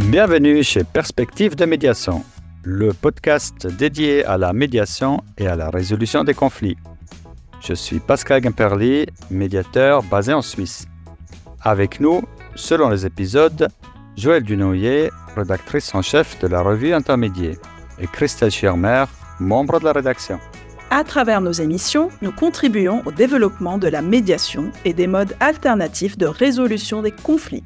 Bienvenue chez Perspective de médiation, le podcast dédié à la médiation et à la résolution des conflits. Je suis Pascal Gimperli, médiateur basé en Suisse. Avec nous, selon les épisodes, Joëlle Dunoyer, rédactrice en chef de la revue Intermédiaire, et Christelle Schirmer, membre de la rédaction. À travers nos émissions, nous contribuons au développement de la médiation et des modes alternatifs de résolution des conflits.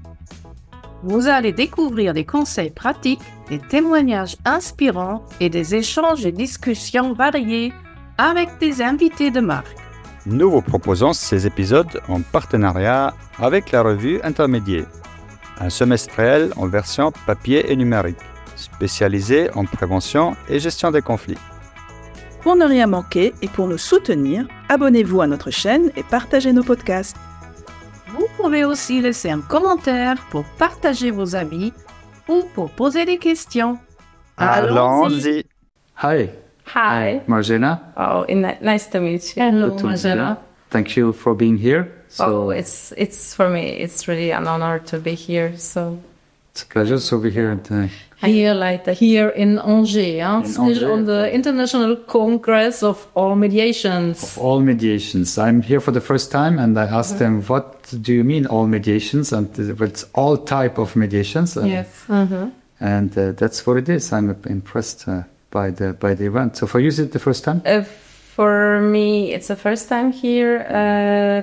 Vous allez découvrir des conseils pratiques, des témoignages inspirants et des échanges et discussions variés avec des invités de marque. Nous vous proposons ces épisodes en partenariat avec la revue Intermédiaire, un semestriel en version papier et numérique, spécialisé en prévention et gestion des conflits. Pour ne rien manquer et pour nous soutenir, abonnez-vous à notre chaîne et partagez nos podcasts. Vous pouvez aussi laisser un commentaire pour partager vos avis ou pour poser des questions. Allons-y. Hi, Hi. Marzena. Oh, nice to meet you. Hello, Good to meet Marzena. you. Thank you for being here. Oh, it's for me. It's really an honor to be here. So It's a pleasure to be here today. Here in Angers, Angers. on the International Congress of All Mediations. All mediations. I'm here for the first time, and I asked them, "What do you mean all mediations?" And it's all type of mediations. Yes. And that's what it is. I'm impressed by the event. So for you, is it the first time? for me, it's the first time here,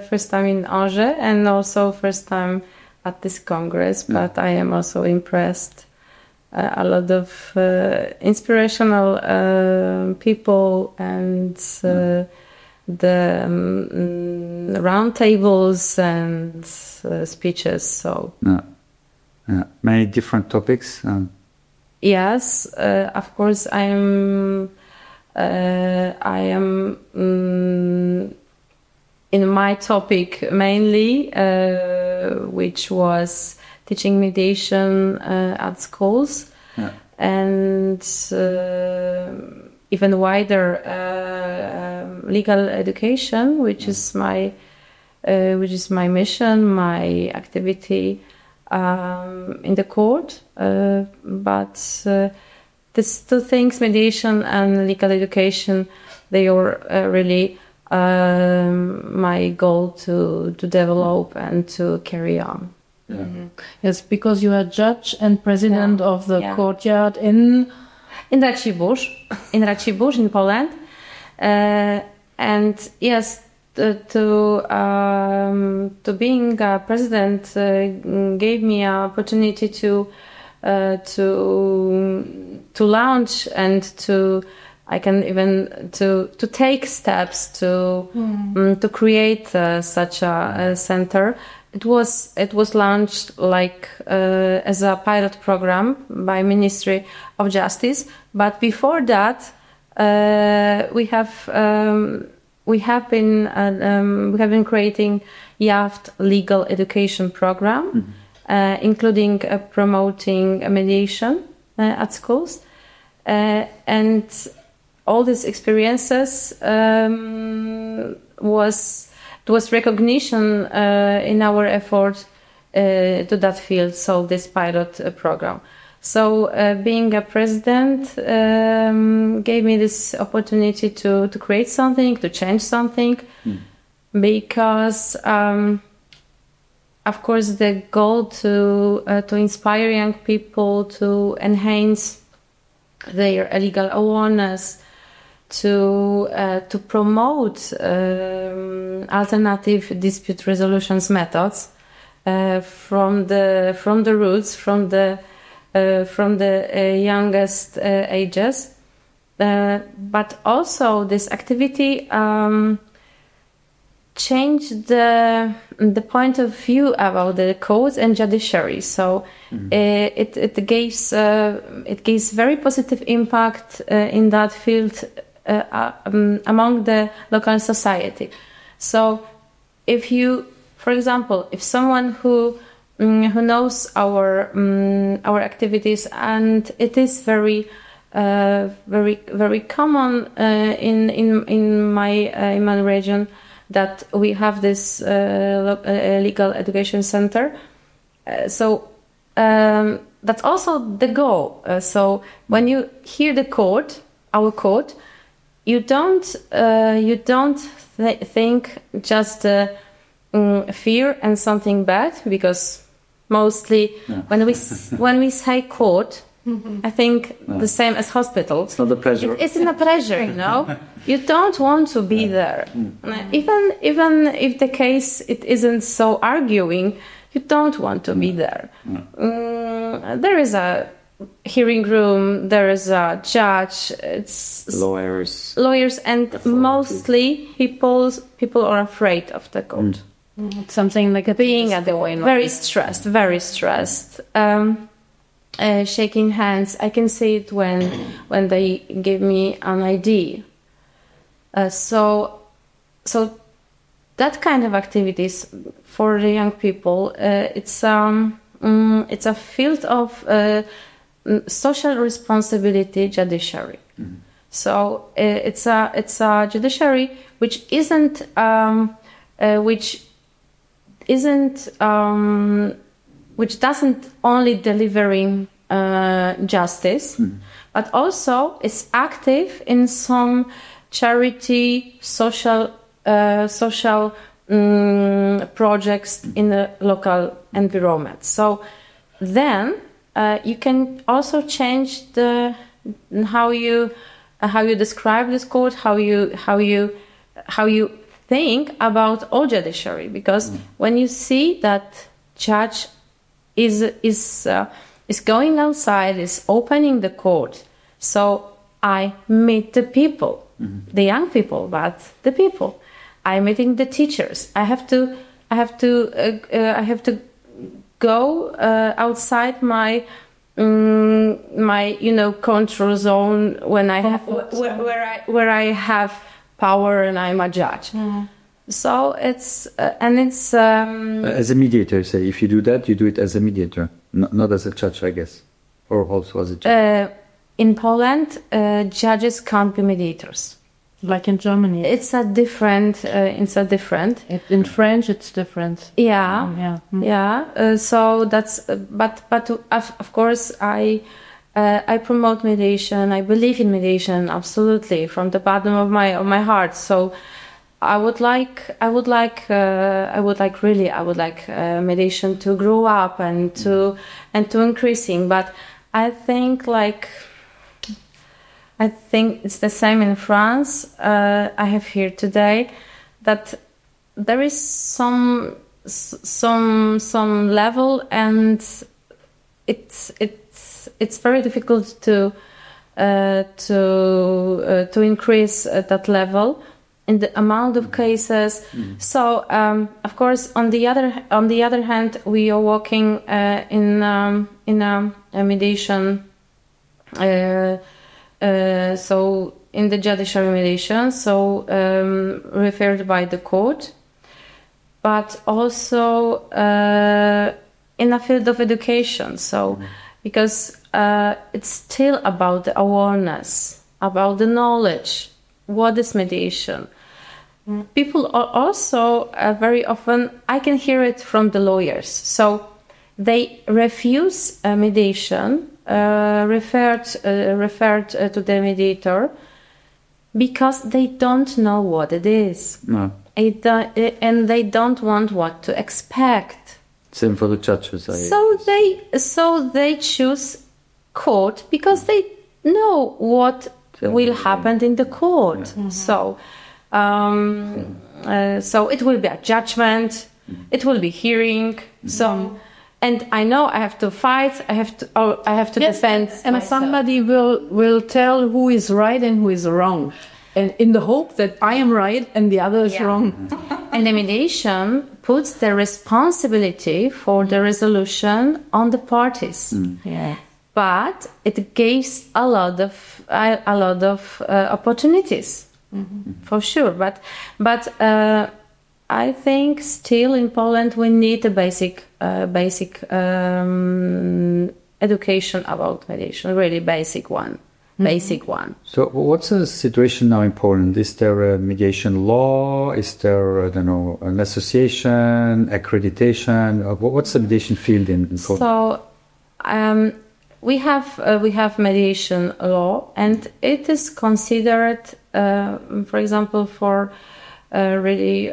first time in Angers, and also first time at this congress. But I am also impressed. A lot of inspirational people and the round tables and speeches. So Many different topics. yes, of course, I am in my topic mainly, which was teaching mediation at schools, and even wider legal education, which is my mission, my activity in the court. But these two things, mediation and legal education, they are really my goal to develop and to carry on. Yes, because you are judge and president of the courtyard in Racibórz in Poland, and yes, to being a president gave me an opportunity to launch and to take steps to create such a center. It was launched as a pilot program by Ministry of Justice, but before that, we have been creating YAFT legal education program, including promoting mediation at schools, and all these experiences was recognition in our effort to that field, so this pilot program. So being a president gave me this opportunity to create something, to change something, because of course the goal to inspire young people, to enhance their legal awareness, to promote alternative dispute resolutions methods from the roots, from the youngest ages, but also this activity changed the point of view about the courts and judiciary. So it gives very positive impact in that field among the local society. So for example, if someone who knows our activities, and it is very common in my region, that we have this legal education center. So that's also the goal. So when you hear our court, you don't think just fear and something bad, because mostly when we say court, I think the same as hospital. It's not a pleasure. It's not a pleasure, you know. You don't want to be there, even if the case it isn't so arguing. You don't want to be there. There is a hearing room. There is a judge. It's Lawyers, and mostly people are afraid of the court. It's something like Being at the very stressed. Shaking hands. I can see it when they give me an ID. So that kind of activities for the young people, it's a field of social responsibility judiciary. So it's a judiciary which doesn't only delivering justice, but also is active in some charity social projects in the local environment. So then you can also change how you describe this court, how you think about all judiciary, because when you see that judge is going outside, is opening the court, so I meet the people, the young people, but the people. I'm meeting the teachers. I have to go outside my control zone when I have where I have power and I'm a judge. So it's as a mediator. Say, if you do that, you do it as a mediator, not as a judge, I guess, or also as a judge. In Poland, judges can't be mediators. like in Germany. It's a different. In French, it's different. So that's. But of course, I promote mediation. I believe in mediation absolutely from the bottom of my heart. So I would like mediation to grow up and to increasing. But I think it's the same in France. I have heard today that there is some level, and it's very difficult to increase that level in the amount of cases. So of course, on the other hand, we are working in a mediation. So in the judiciary mediation, so referred by the court, but also in a field of education. So because it's still about the awareness, about the knowledge. What is mediation? People are also very often, I can hear it from the lawyers. So they refuse mediation. Referred to the mediator because they don't know what it is. No. And they don't want what to expect. Same for the judges. So they choose court because they know what will happen in the court. Yeah. So it will be a judgment. It will be hearing. So. And I know I have to fight. I have to defend. And myself. Somebody will tell who is right and who is wrong, and in the hope that I am right and the other is wrong. And the mediation puts the responsibility for the resolution on the parties. Yeah. But it gives a lot of opportunities, for sure. But I think still in Poland we need a basic education about mediation, really basic one. So what's the situation now in Poland? Is there a mediation law? Is there, I don't know, an association, accreditation? What's the mediation field in Poland? So we have mediation law, and it is considered, for example, for really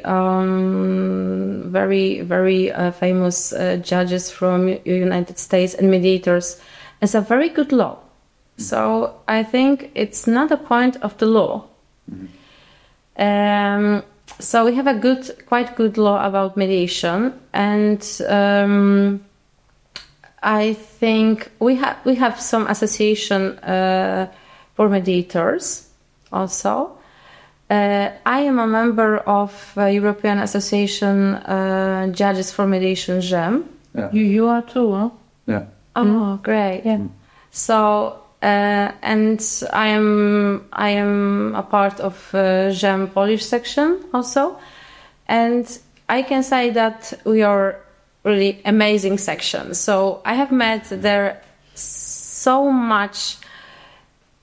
very very famous judges from United States and mediators, as a very good law. So I think it's not a point of the law. So we have a quite good law about mediation, and I think we have some association for mediators also. I am a member of European Association Judges for Mediation, GEM. Yeah. You are too, huh? Yeah. Oh, great! Yeah. So and I am a part of GEM Polish section also, and I can say that we are really amazing section. So I have met there so much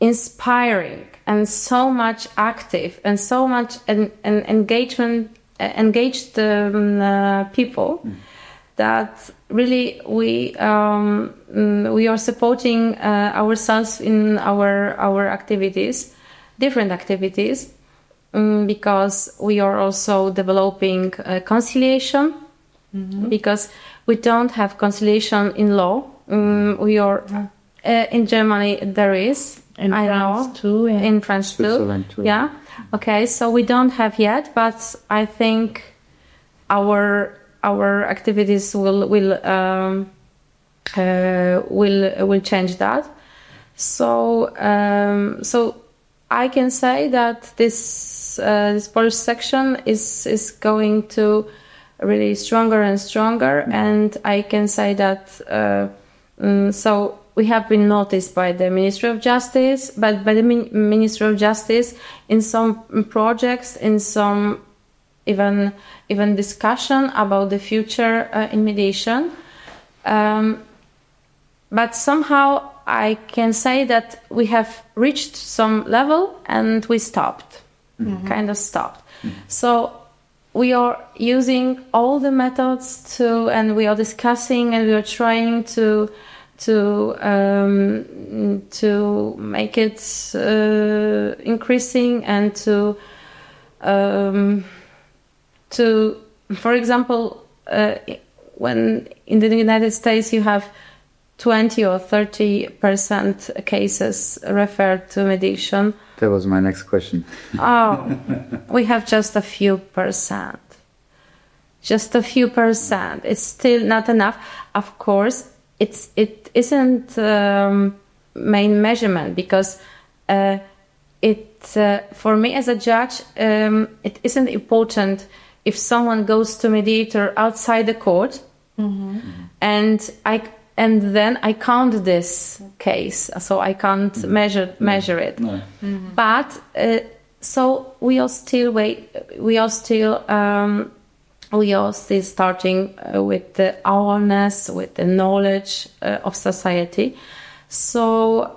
inspiring and so much active and so much engaged people that really we are supporting ourselves in our activities, different activities, because we are also developing conciliation. Because we don't have conciliation in law. We are in Germany there is. In France too. Yeah. In France too. Switzerland too. Yeah. Okay. So we don't have yet, but I think our activities will change that. So so I can say that this Polish section is going to really stronger and stronger, and I can say that so we have been noticed by the Ministry of Justice, but by the Ministry of Justice in some projects, in some even discussion about the future in mediation. But somehow I can say that we have reached some level and we stopped, kind of stopped. So we are using all the methods and we are discussing and we are trying to make it increasing and to for example, when in the United States you have 20 or 30% cases referred to mediation. That was my next question. Oh, we have just a few percent. Just a few percent. It's still not enough. Of course, it isn't main measurement because for me as a judge, it isn't important if someone goes to mediator outside the court, and then I count this case, so I can't measure it. No. But so we are still starting with the awareness, with the knowledge of society. So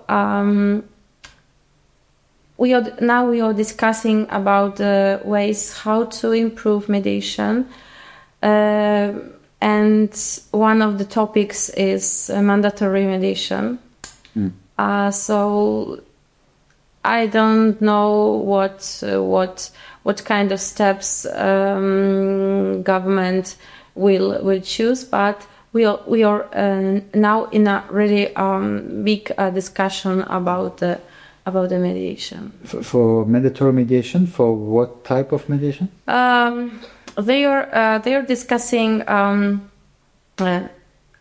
we are discussing about the ways how to improve mediation, and one of the topics is mandatory mediation. So I don't know what kind of steps government will choose, but we are now in a really big discussion about the mediation. For mandatory mediation, for what type of mediation? They are discussing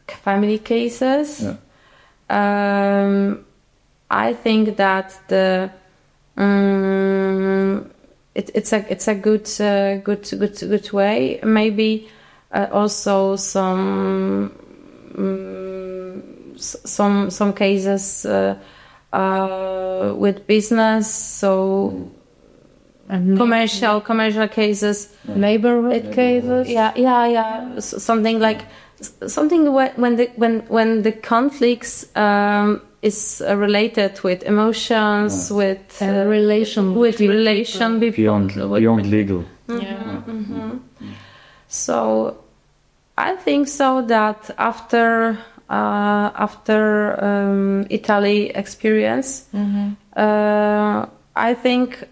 family cases. Yeah. I think that it's a good way. Maybe also some cases with business, so commercial cases, labor cases. Yeah. Something like when the conflicts is related with emotions, with relation beyond legal. So I think so that after after Italy experience. I think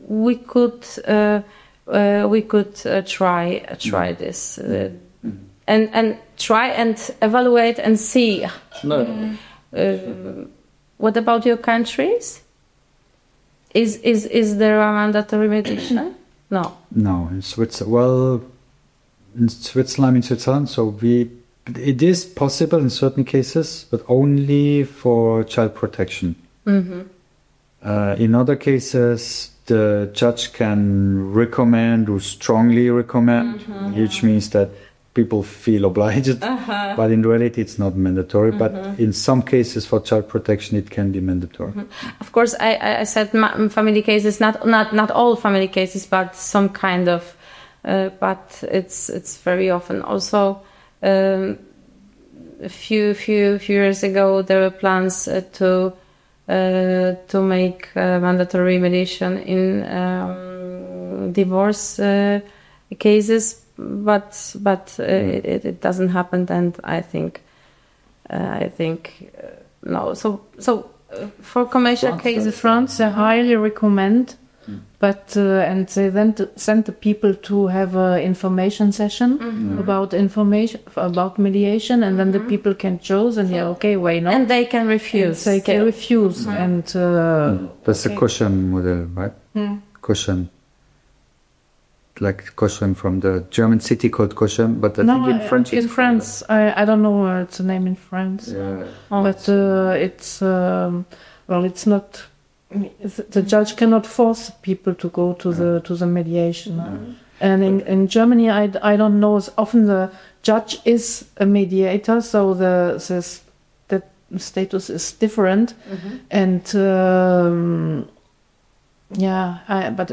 we could try this and try and evaluate and see. What about your countries? Is there a mandatory mediation? No. No, in Switzerland. In Switzerland, so it is possible in certain cases, but only for child protection. In other cases, the judge can recommend or strongly recommend, which means that people feel obliged, but in reality it's not mandatory. But in some cases for child protection it can be mandatory. Of course, I said family cases, not all family cases, but some kind of. But it's very often. Also, a few years ago there were plans to make mandatory mediation in divorce cases, but it doesn't happen, and I think no. So for commercial cases, France, I highly recommend. But and they then send the people to have an information session about mediation, and then the people can choose, and okay, why not? And they can refuse. And they can refuse, and that's the Korzonek model, right? Korzonek, like Korzonek from the German city called Korzonek, but I think in French. In France, I don't know its name in France, but it's it's not. The judge cannot force people to go to the mediation, and in Germany, I don't know. Often the judge is a mediator, so the status is different, and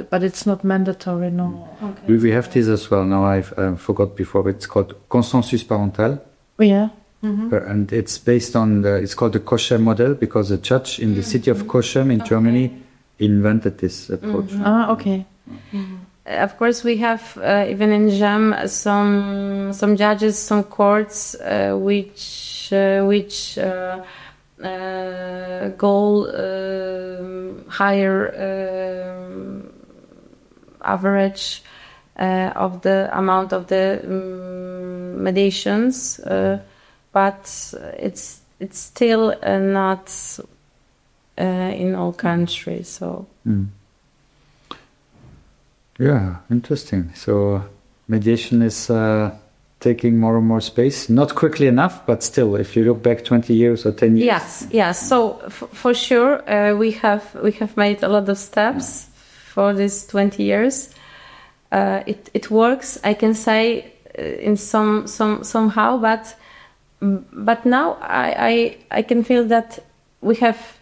but it's not mandatory. No. Okay. We have this as well. Now I forgot before. It's called consensus parental. Yeah. And it's based on it's called the Korzonek model because the judge in the city of Korzonek in Germany invented this approach. Okay. Of course, we have even in GEM some judges, some courts which goal higher average of the amount of the mediations. But it's still not in all countries. So yeah, interesting. So mediation is taking more and more space. Not quickly enough, but still, if you look back 20 years or 10 years. Yes. So for sure, we have made a lot of steps for these 20 years. It works, I can say, in somehow, but now I can feel that we have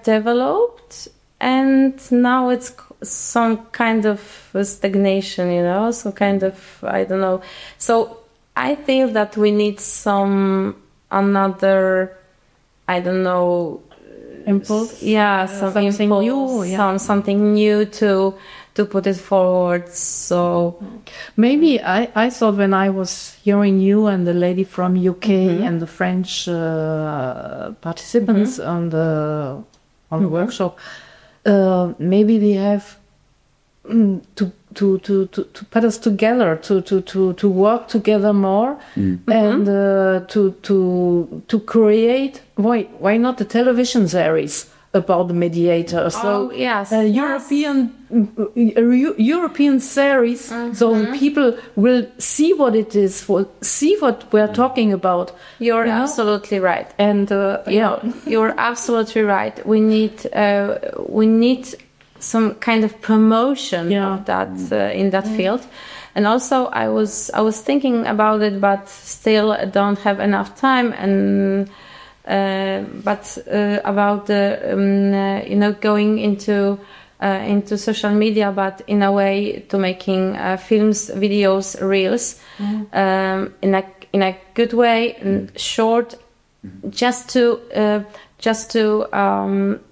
developed, and now it's some kind of stagnation, some kind of, I don't know. So I feel that we need another, I don't know, impulse. Something new. Something new to put it forward. So maybe I thought when I was hearing you and the lady from UK and the French participants on the workshop, maybe we have to put us together to work together more and to create why not a television series about the mediator. So European series, so people will see what it is, see what we're talking about. You're absolutely right, and you're absolutely right. We need some kind of promotion of that in that field. And also, I was thinking about it, but still don't have enough time. And but about the going into social media, but in a way to making films, videos, reels in a good way, and short, just to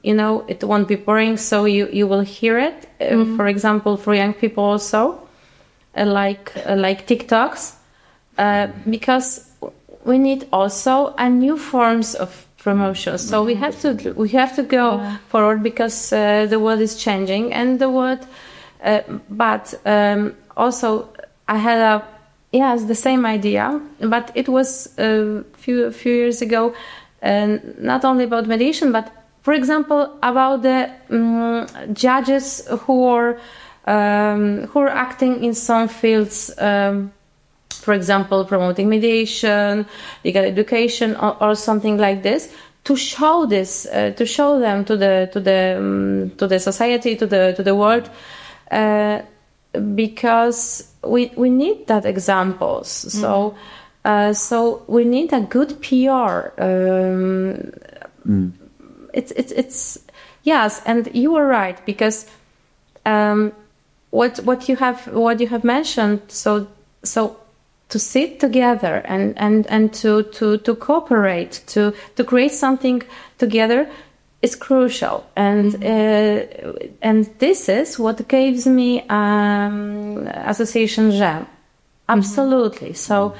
it won't be boring, so you will hear it. For example, for young people also, like TikToks, because we need also a new forms of promotion. So we have to go forward because the world is changing, and the world. But also, I had the same idea, but it was a few years ago, not only about mediation, but for example about the judges who are acting in some fields. For example, promoting mediation, legal education, or something like this, to show them to the society, to the world, because we need that examples. So we need a good PR. It's yes, and you were right, because what you have mentioned. So to sit together and to cooperate, to create something together is crucial, and this is what gives me Association GEM. Absolutely. So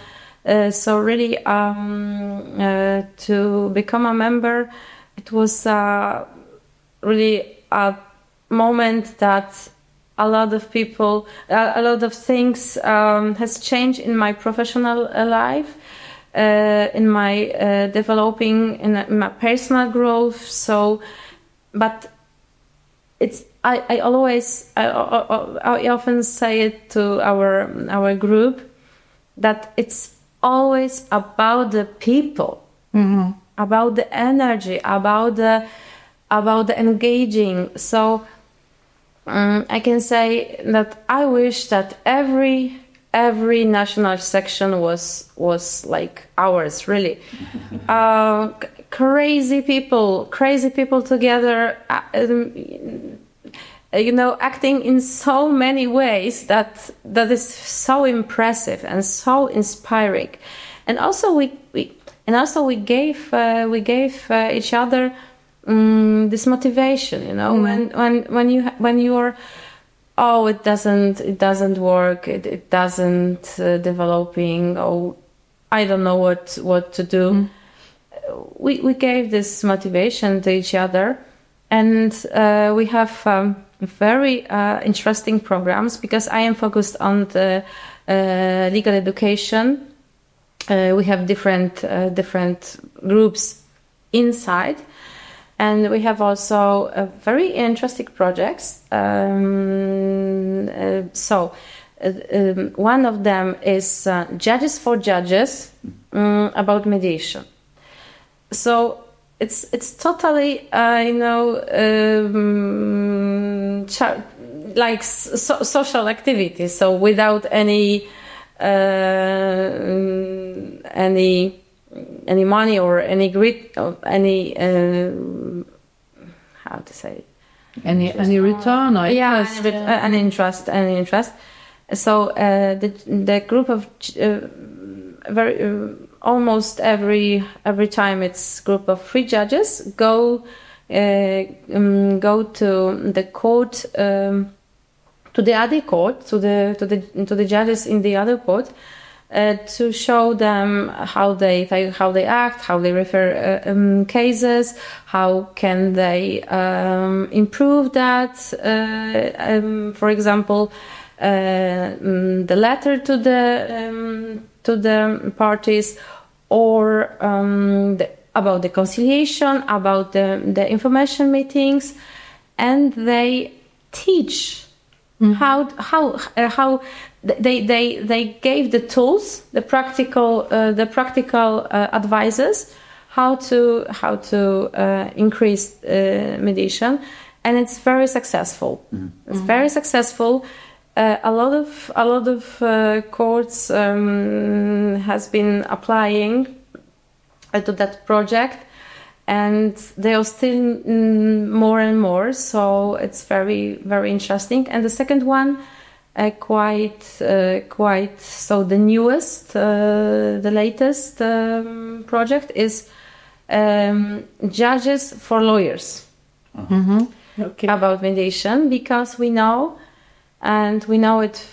really to become a member, it was really a moment that a lot of people, a lot of things has changed in my professional life, in my developing, in my personal growth. So, but it's I often say it to our group that it's always about the people, about the energy, about the engaging. So. I can say that I wish that every national section was like ours, really. Crazy people together, acting in so many ways that is so impressive and so inspiring. And also we gave each other this motivation, when you are, it doesn't work, it doesn't developing, I don't know what to do. We gave this motivation to each other, and we have very interesting programs, because I am focused on the legal education. We have different groups inside. And we have also very interesting projects. One of them is Judges for Judges, about mediation. So it's totally, like social activity. So without any money or any grid or any how to say it? Any return or interest? Any interest. So the group of almost every time it's group of 3 judges go to the court, to the other court, to the judges in the other court. To show them how they act, how they refer cases, how can they improve that. For example, the letter to the parties, or about the conciliation, about the information meetings, and they teach how they gave the tools, the practical advices, how to increase mediation, and it's very successful. It's very successful. A lot of courts has been applying to that project, and they are still more and more. So it's very, very interesting. And the second one. Quite. So the newest, the latest project is Judges for Lawyers, Okay. about mediation, because we know it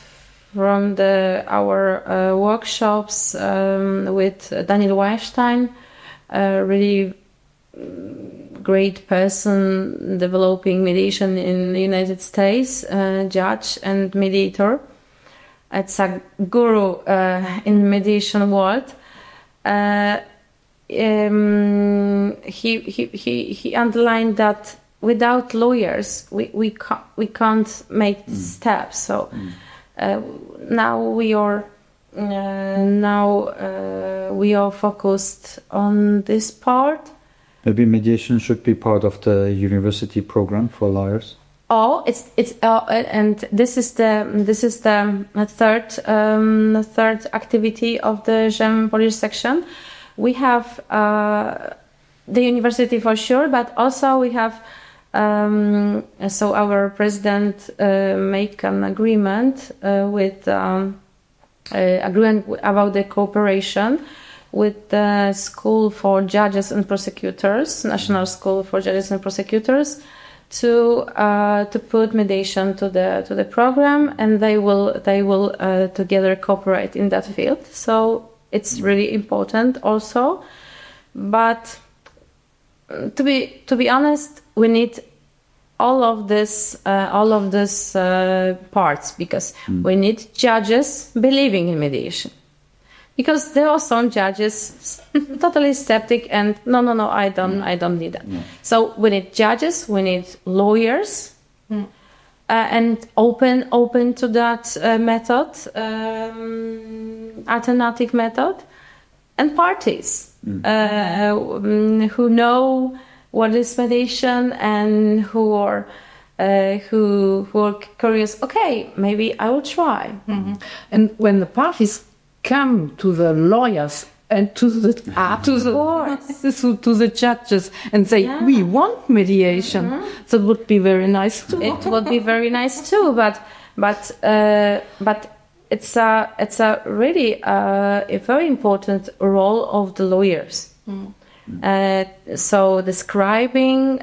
from our workshops with Daniel Weinstein, a really great person developing mediation in the United States, judge and mediator. It's a guru in the mediation world. He underlined that without lawyers we can't make steps. So now we are focused on this part. Maybe mediation should be part of the university program for lawyers. Oh, it's and this is the third activity of the GEM Polish section. We have the university for sure, but also we have so our president make an agreement agreement about the cooperation with the School for Judges and Prosecutors, National School for Judges and Prosecutors, to put mediation to the program, and they will together cooperate in that field. So it's really important also. But to be honest, we need all of this parts, because we need judges believing in mediation. Because there are some judges totally skeptic and no, I don't need that. Yeah. So we need judges, we need lawyers, and open to that method, alternative method, and parties who know what is mediation and who are curious. Okay, maybe I will try. Mm-hmm. And when the parties come to the lawyers and to the judges and say, we want mediation, that would be very nice too. It would be very nice too, but it's a really a very important role of the lawyers. So describing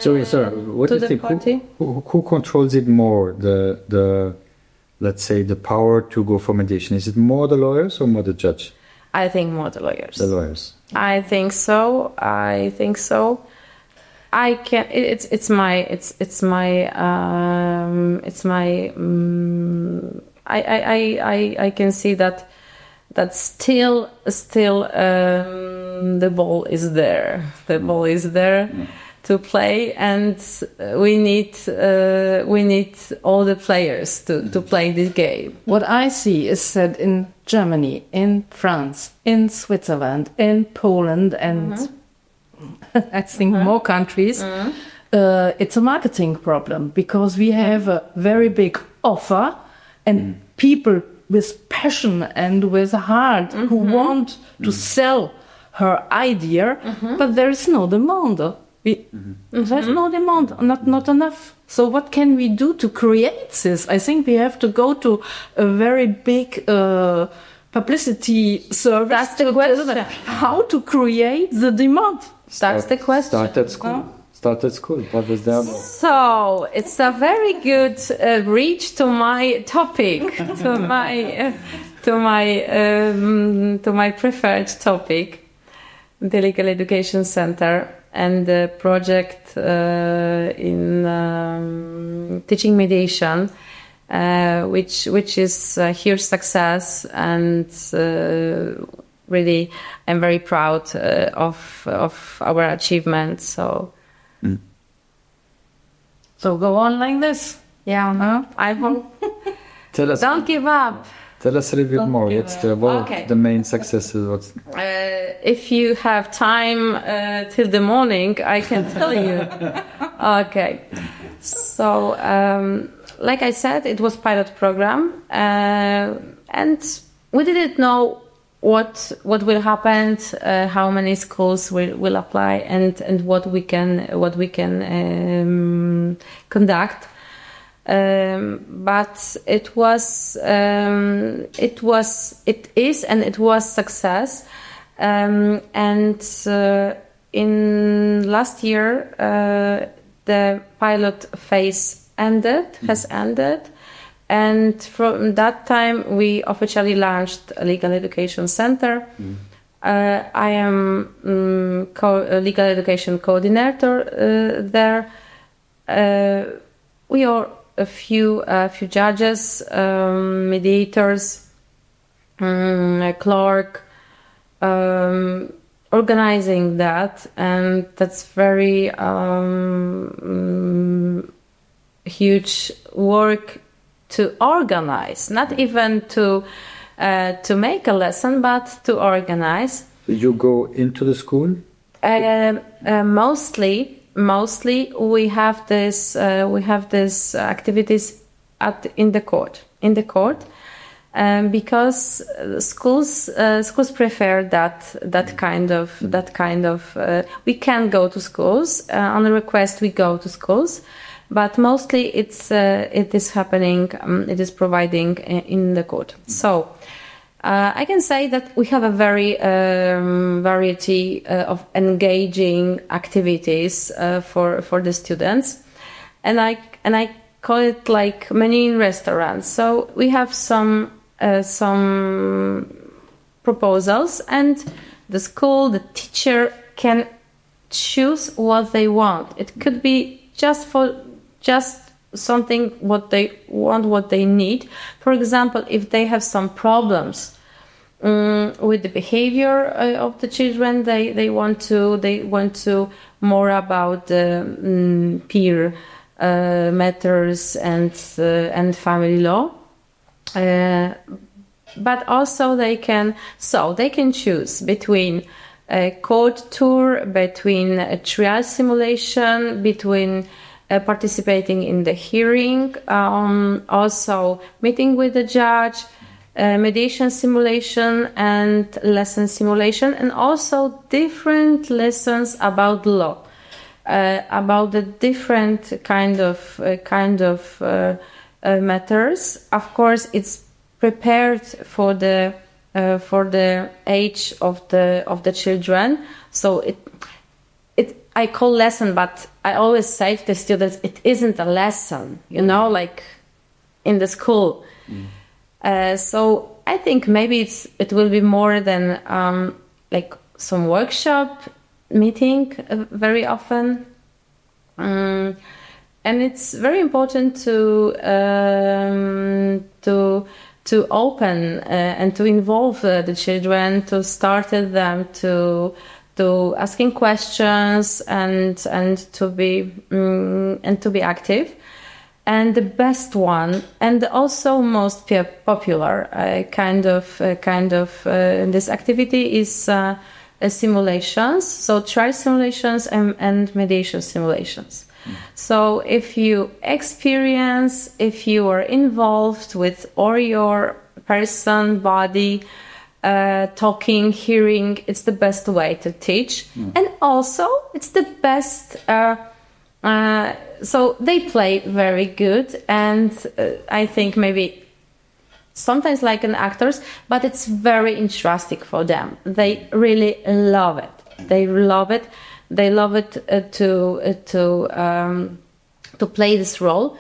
Sorry, what do you think? Who controls it more? The let's say the power to go for mediation. Is it more the lawyers or more the judge? I think more the lawyers. The lawyers. I think so. I can. It's my. I can see that still the ball is there. The ball is there to play, and we need all the players to play this game. What I see is that in Germany, in France, in Switzerland, in Poland, and I think more countries, it's a marketing problem, because we have a very big offer and people with passion and with heart who want to sell her idea, but there is no demand. There's no demand, not enough. So what can we do to create this? I think we have to go to a very big publicity service. That's the question. How to create the demand? That's the question. Start at school. Start at school. What is that? So it's a very good reach to my topic, to my preferred topic, the Legal Education Center, and the project in teaching mediation, which is a huge success, and really I'm very proud of our achievement. So go on like this. Yeah, I hope. Tell us. Don't give up. Tell us a little bit more. What's the main successes? If you have time till the morning, I can tell you. Okay. So, like I said, it was pilot program, and we didn't know what will happen, how many schools will apply, and what we can conduct. But it is success, and in last year the pilot phase has ended, And from that time, we officially launched a legal education center. I am a legal education coordinator there. We are a few judges, mediators, a clerk, organizing that, and that's very huge work to organize, not even to make a lesson, but to organize. You go into the school? Mostly we have this activities in the court, because schools prefer that kind of we can go to schools on a request. We go to schools, but mostly it is happening. It is providing in the court. So I can say that we have a very variety of engaging activities for the students, and I call it like many in restaurants. So we have some proposals, and the school, the teacher can choose what they want. It could be just something what they want, what they need. For example, if they have some problems with the behavior of the children, they want to more about the peer matters and family law. But also they can choose between a court tour, between a trial simulation, between participating in the hearing, also meeting with the judge, mediation simulation and lesson simulation, and also different lessons about law, about the different kind of matters. Of course, it's prepared for the age of the children. So I call lesson, but I always say to the students, it isn't a lesson, like in the school. So I think maybe it will be more than like some workshop meeting very often. And it's very important to open and to involve the children, to start them to asking questions and to be active. And the best one, and also most popular kind of this activity is simulations. So trial simulations and mediation simulations. So if you experience, if you are involved with or your person, body, talking, hearing, it's the best way to teach. And also it's the best, so they play very good, and I think maybe sometimes like an actors, but it's very interesting for them. They really love it. They love it to play this role,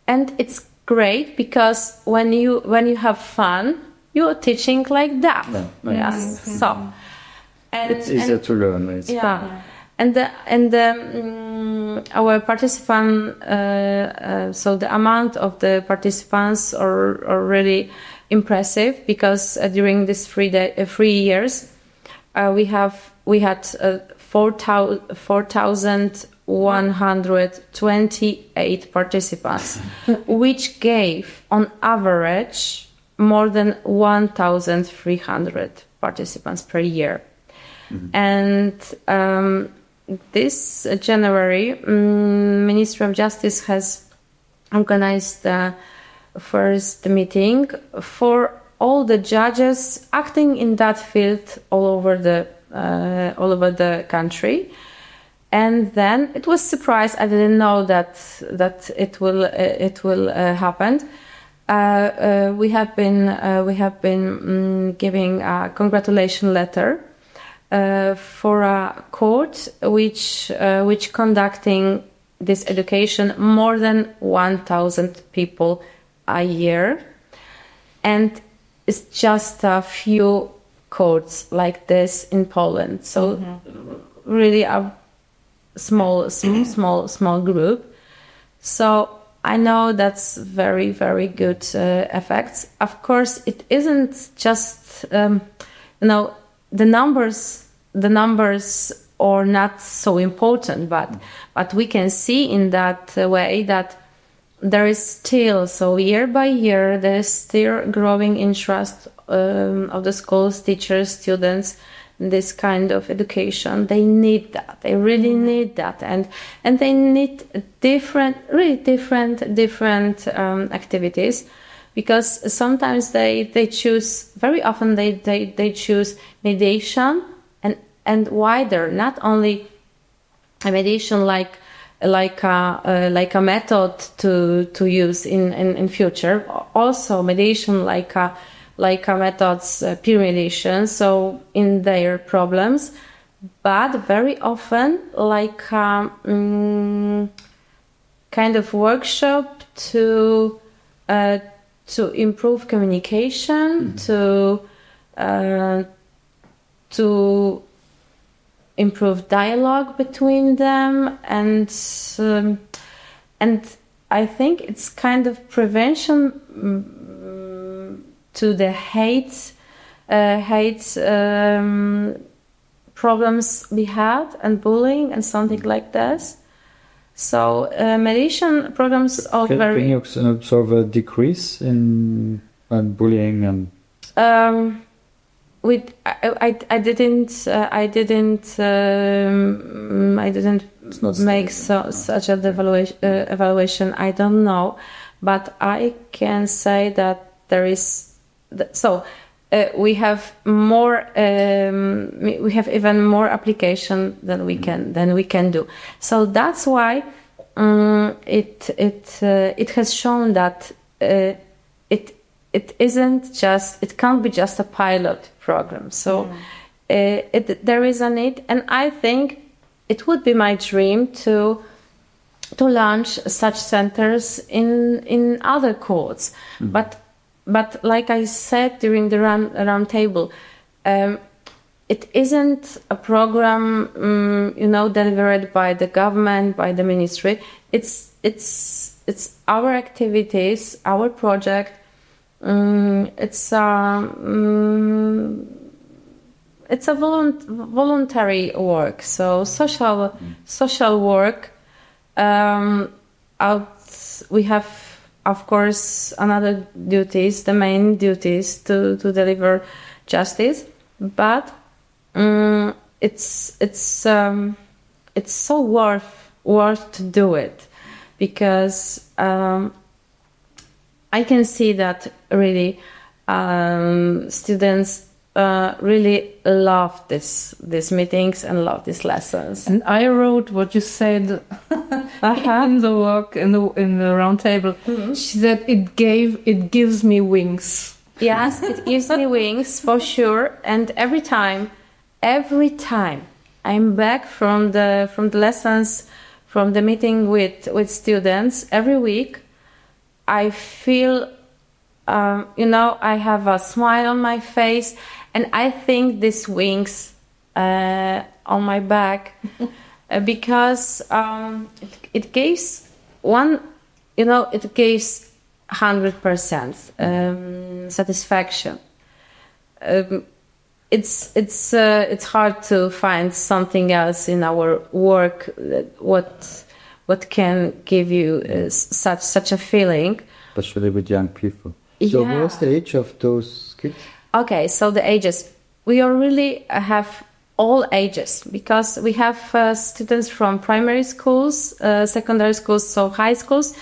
and it's great because when you have fun, you're teaching like that. So, and it's easier to learn. Right? Yeah. And our participant, so the amount of the participants are really impressive, because during these 3 years, we had 4,128 participants, which gave on average more than 1,300 participants per year. And this January, Ministry of Justice has organized the first meeting for all the judges acting in that field all over the country. And then it was surprise. I didn't know that it will happen. We have been giving a congratulation letter for a court which conducting this education. More than 1,000 people a year, and it's just a few codes like this in Poland. So really a small group. So I know that's very, very good effects. Of course, it isn't just the numbers are not so important, but we can see in that way that there is still, so year by year, there is still growing interest of the schools, teachers, students, this kind of education. They need that. They really need that, and they need different activities, because sometimes they choose. Very often they choose mediation and wider, not only a mediation like a method to use in future. Also mediation like a methods, peer mediation, so in their problems, but very often like kind of workshop to improve communication, to improve dialogue between them, and I think it's kind of prevention to the hate problems we had, and bullying and something like this. So mediation programs are very. Can you observe a decrease in bullying and? I didn't make such an evaluation. I don't know, but I can say that there is. So we have more. We have even more application than we can do. So that's why it has shown that it isn't just. It can't be just a pilot program. So there is a need, and I think it would be my dream to launch such centers in other courts. But like I said during the round table, it isn't a program delivered by the government, by the ministry. It's our activities, our project. It's a voluntary work, so social work. We have, of course, another duties, the main duties to deliver justice, but it's so worth to do it, because I can see that really students really love these meetings and love these lessons. And I wrote what you said in the work in the round table. Mm-hmm. She said it gives me wings. Yes, it gives me wings for sure. And every time I'm back from the lessons, from the meeting with students every week, I feel, I have a smile on my face, and I think these wings on my back, because it gives 100% satisfaction. It's hard to find something else in our work what can give you such a feeling, especially with young people. So what's the age of those kids? Okay, so the ages, we really have all ages, because we have students from primary schools, secondary schools, so high schools,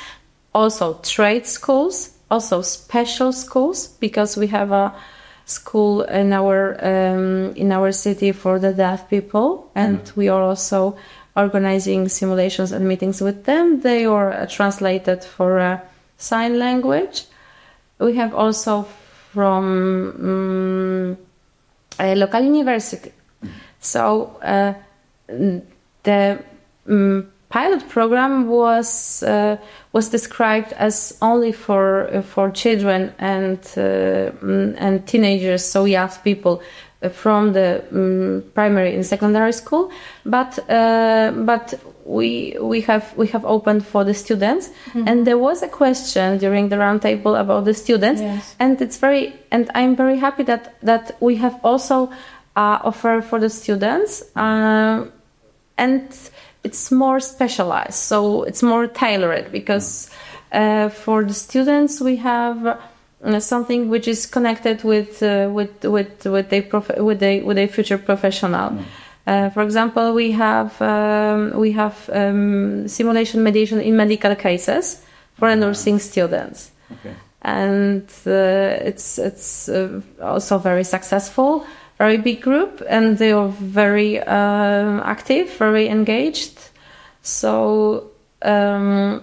also trade schools, also special schools, because we have a school in our city for the deaf people, and we are also organizing simulations and meetings with them. They are translated for sign language. We have also from a local university. So the pilot program was described as only for children and teenagers, so young people from the primary and secondary school, but we have opened for the students, and there was a question during the roundtable about the students, and I'm very happy that we have also offer for the students, and it's more specialized, so it's more tailored, because for the students we have something which is connected with a future professional. For example, we have simulation mediation in medical cases for nursing students, and it's also very successful, very big group, and they are very active, very engaged. So there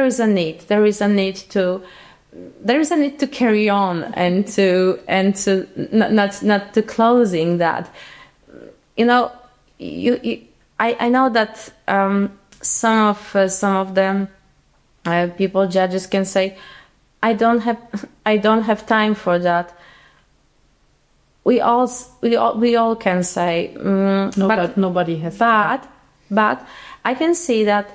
is a need to carry on and to not to closing that. I know that some of the people, judges, can say, I don't have time for that. We all can say, but nobody has. But I can see that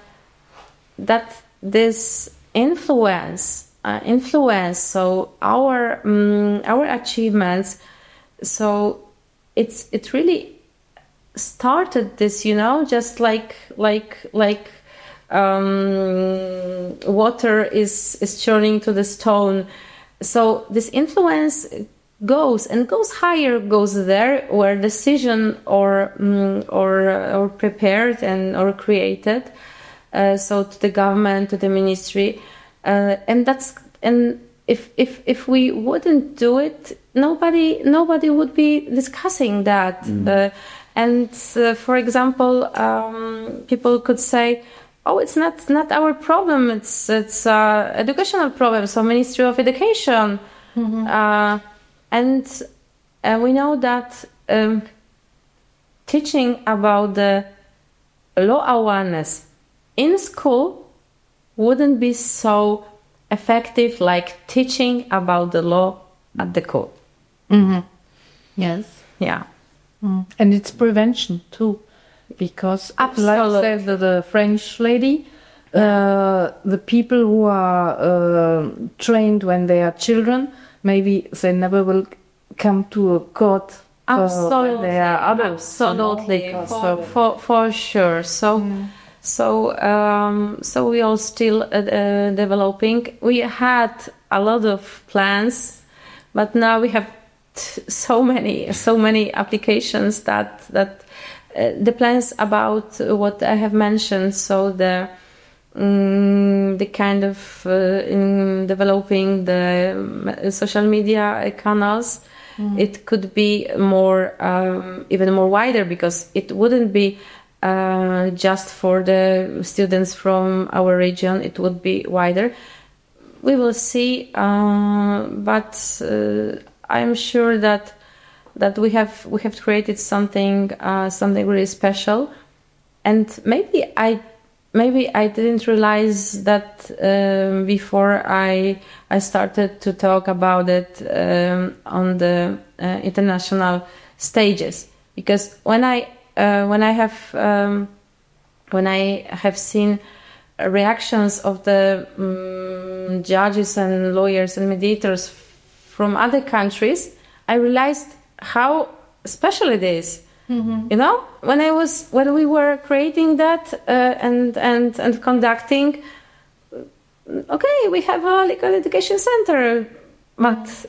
this influence. So our achievements. So it really started this, just like water is churning to the stone. So this influence goes higher, goes there where decision or prepared or created. So to the government, to the ministry, and if we wouldn't do it, nobody would be discussing that. For example, people could say, "Oh, it's not our problem. It's educational problem. So Ministry of Education." And we know that teaching about the law awareness in school wouldn't be so effective like teaching about the law at the court. Yes. Yeah. And it's prevention too, because Absolutely. like said the French lady, the people who are trained when they are children, maybe they never will come to a court. Absolutely, they are adults. Absolutely, for sure. So we are still developing. We had a lot of plans, but now we have so many applications that the plans about what I have mentioned. So the kind of in developing the social media canals, it could be more even more wider, because it wouldn't be just for the students from our region. It would be wider. We will see, but I'm sure that we have created something really special, and maybe I didn't realize that before I started to talk about it on the international stages, because when I have seen reactions of the judges and lawyers and mediators from other countries, I realized how special it is. When we were creating that and conducting, okay, we have a legal education center, but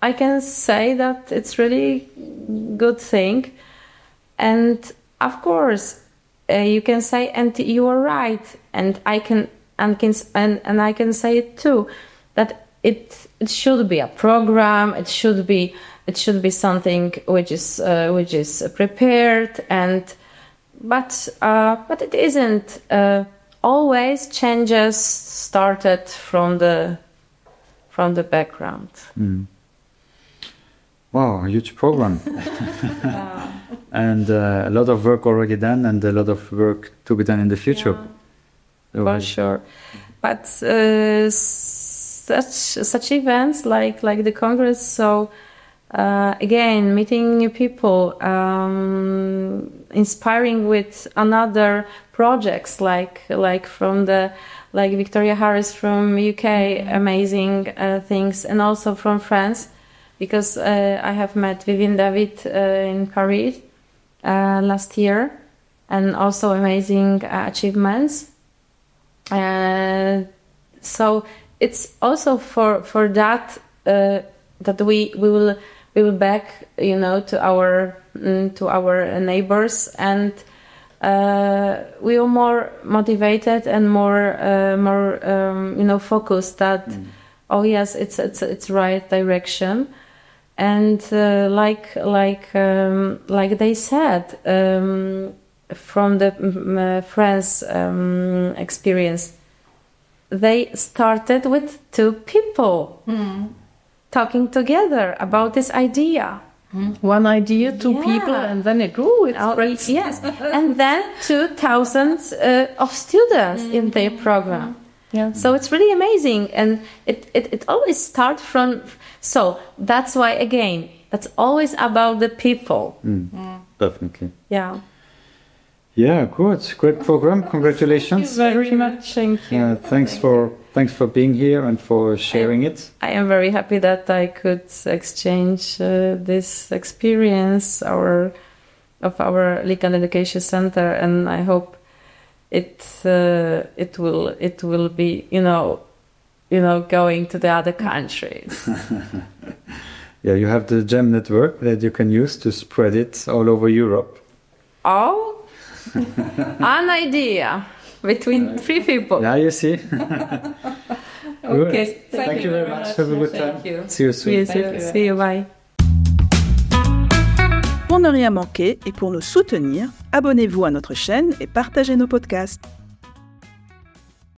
I can say that it's really good thing. And of course, you can say, and you are right, and I can say it too, that it should be a program. It should be something which is prepared, but it isn't. Always changes started from the background. Wow, a huge program. and a lot of work already done, and a lot of work to be done in the future. For sure. But such events like the Congress, so again, meeting new people, inspiring with another projects like Victoria Harris from UK, amazing things, and also from France, because I have met Vivienne David in Paris last year, and also amazing achievements. So it's also for that that we will back, to our neighbors, and we are more motivated and more focused that oh yes, it's right direction. And like they said, from the France experience, they started with 2 people talking together about this idea. One idea, 2 people, and then it grew. Yes, and then 2,000 of students in their program. Yeah. So it's really amazing, and it always starts from. So that's why, again, that's always about the people. Definitely. Yeah. Yeah, good. Great program. Congratulations. Thank you very much. Thank you. Thanks for being here and for sharing it. I am very happy that I could exchange this experience of our Legal Education Center, and I hope it will be going to the other countries. Yeah, you have the GEM network that you can use to spread it all over Europe. Oh, an idea between 3 people. Yeah, you see. Okay, thank you very much. Have a good time. Thank you. See you soon. See you. Bye. Pour ne rien manquer et pour nous soutenir, abonnez-vous à notre chaîne et partagez nos podcasts.